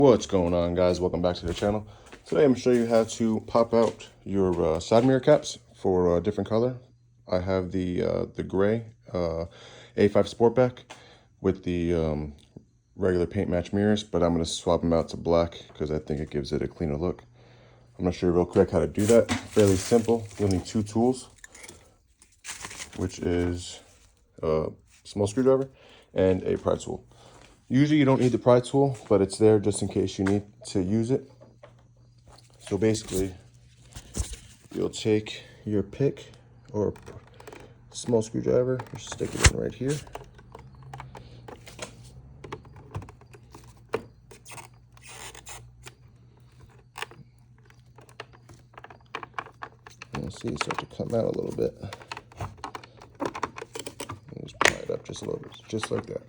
What's going on, guys? Welcome back to the channel. Today I'm going to show you how to pop out your side mirror caps for a different color. I have the gray A5 Sportback with the regular paint match mirrors, but I'm going to swap them out to black because I think it gives it a cleaner look. I'm going to show you real quick how to do that. Fairly simple. You'll need two tools, which is a small screwdriver and a pry tool. Usually you don't need the pry tool, but it's there just in case you need to use it. So basically, you'll take your pick or small screwdriver, just stick it in right here. And you'll see it start to come out a little bit. And just pry it up just a little bit, just like that.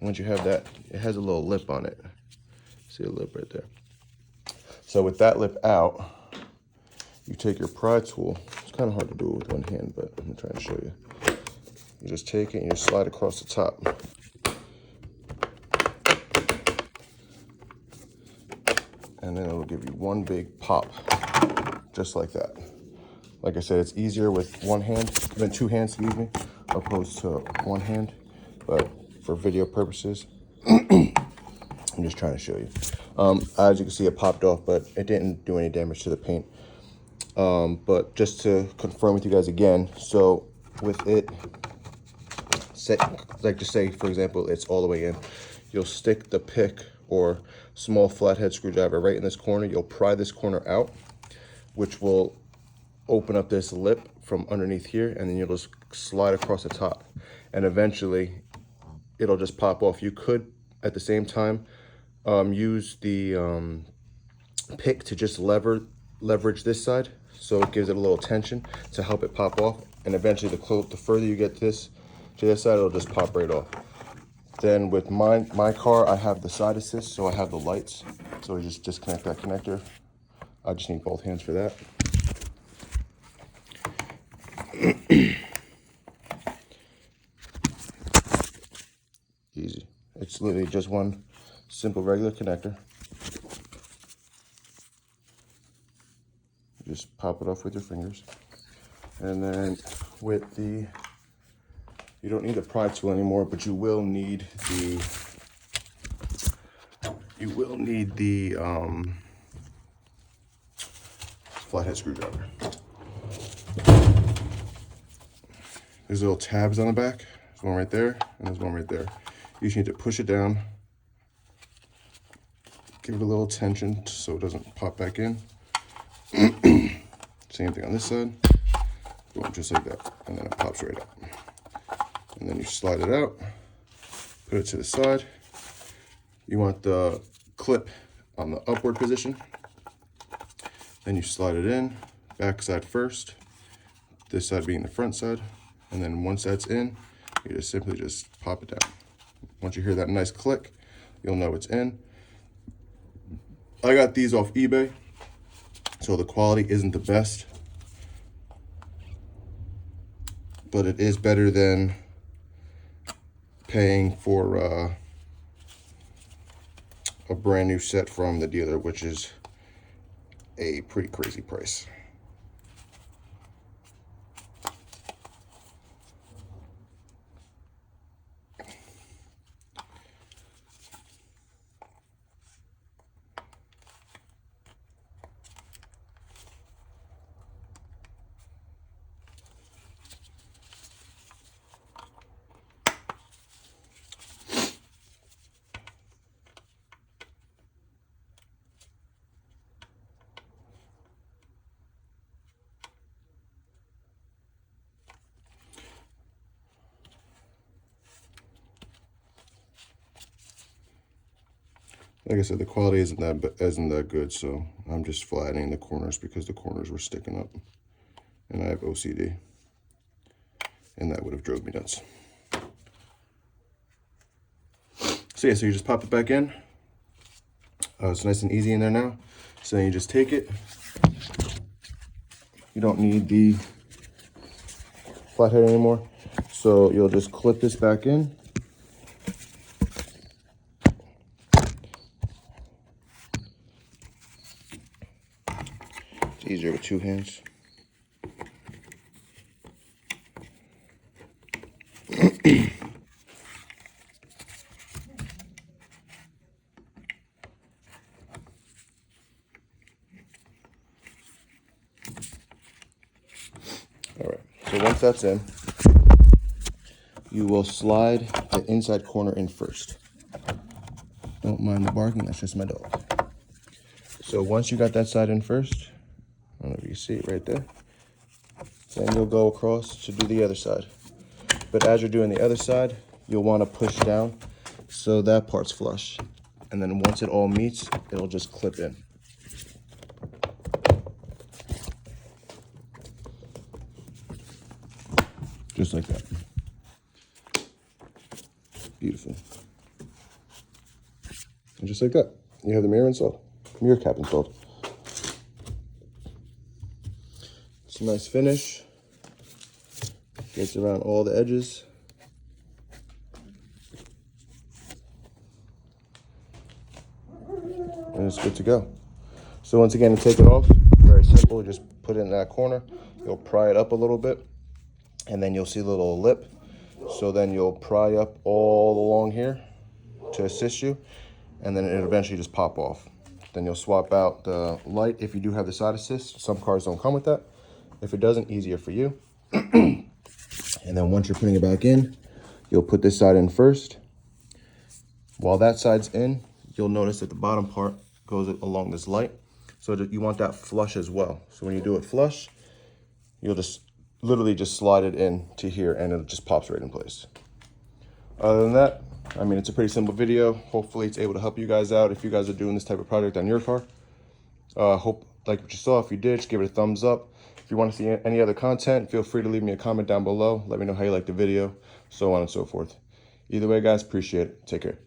Once you have that, it has a little lip on it. See a lip right there. So with that lip out, you take your pry tool. It's kind of hard to do it with one hand, but I'm trying to show you. You just take it and you slide across the top. And then it'll give you one big pop, just like that. Like I said, it's easier with one hand than two hands, excuse me, opposed to one hand. But for video purposes, I'm just trying to show you. As you can see, it popped off, but it didn't do any damage to the paint. But just to confirm with you guys again, so with it set, like just say, for example, it's all the way in, you'll stick the pick or small flathead screwdriver right in this corner. You'll pry this corner out, which will open up this lip from underneath here, and then you'll just slide across the top, and eventually it'll just pop off. You could, at the same time, use the pick to just leverage this side, so it gives it a little tension to help it pop off, and eventually the further you get this to this side, it'll just pop right off. Then with my car, I have the side assist, so I have the lights, so I just disconnect that connector. I just need both hands for that. Easy. It's literally just one simple regular connector. Just pop it off with your fingers. And then with the, you don't need the pry tool anymore, but you will need the flathead screwdriver. There's little tabs on the back. There's one right there, and there's one right there. You just need to push it down, give it a little tension so it doesn't pop back in. Same thing on this side. Boom, just like that. And then it pops right up. And then you slide it out, put it to the side. You want the clip on the upward position. Then you slide it in, back side first, this side being the front side. And then once that's in, you just simply just pop it down. Once you hear that nice click, you'll know it's in. I got these off eBay, so the quality isn't the best, but it is better than paying for a brand new set from the dealer, which is a pretty crazy price. Like I said, the quality isn't that good, so I'm just flattening the corners because the corners were sticking up. And I have OCD, and that would have drove me nuts. So yeah, so you just pop it back in. It's nice and easy in there now. So then you just take it. You don't need the flathead anymore. So you'll just clip this back in. It's easier with two hands. All right, so once that's in, you will slide the inside corner in first. Don't mind the barking, that's just my dog. So once you got that side in first, I don't know if you see it right there, then you'll go across to do the other side. But as you're doing the other side, you'll want to push down so that part's flush. And then once it all meets, it'll just clip in. Just like that. Beautiful. And just like that, you have the mirror installed, mirror cap installed. It's a nice finish. Gets around all the edges. And it's good to go. So once again, to take it off, very simple. Just put it in that corner. You'll pry it up a little bit, and then you'll see a little lip. So then you'll pry up all along here to assist you, and then it eventually just pop off. Then you'll swap out the light if you do have the side assist. Some cars don't come with that. If it doesn't, easier for you. And then once you're putting it back in, you'll put this side in first. While that side's in, you'll notice that the bottom part goes along this light. So you want that flush as well. So when you do it flush, you'll just literally just slide it in to here and it just pops right in place. Other than that, I mean, it's a pretty simple video. Hopefully it's able to help you guys out if you guys are doing this type of project on your car. Hope like what you saw. If you did, just give it a thumbs up. If you want to see any other content, feel free to leave me a comment down below. Let me know how you liked the video, so on and so forth. Either way, guys, appreciate it. Take care.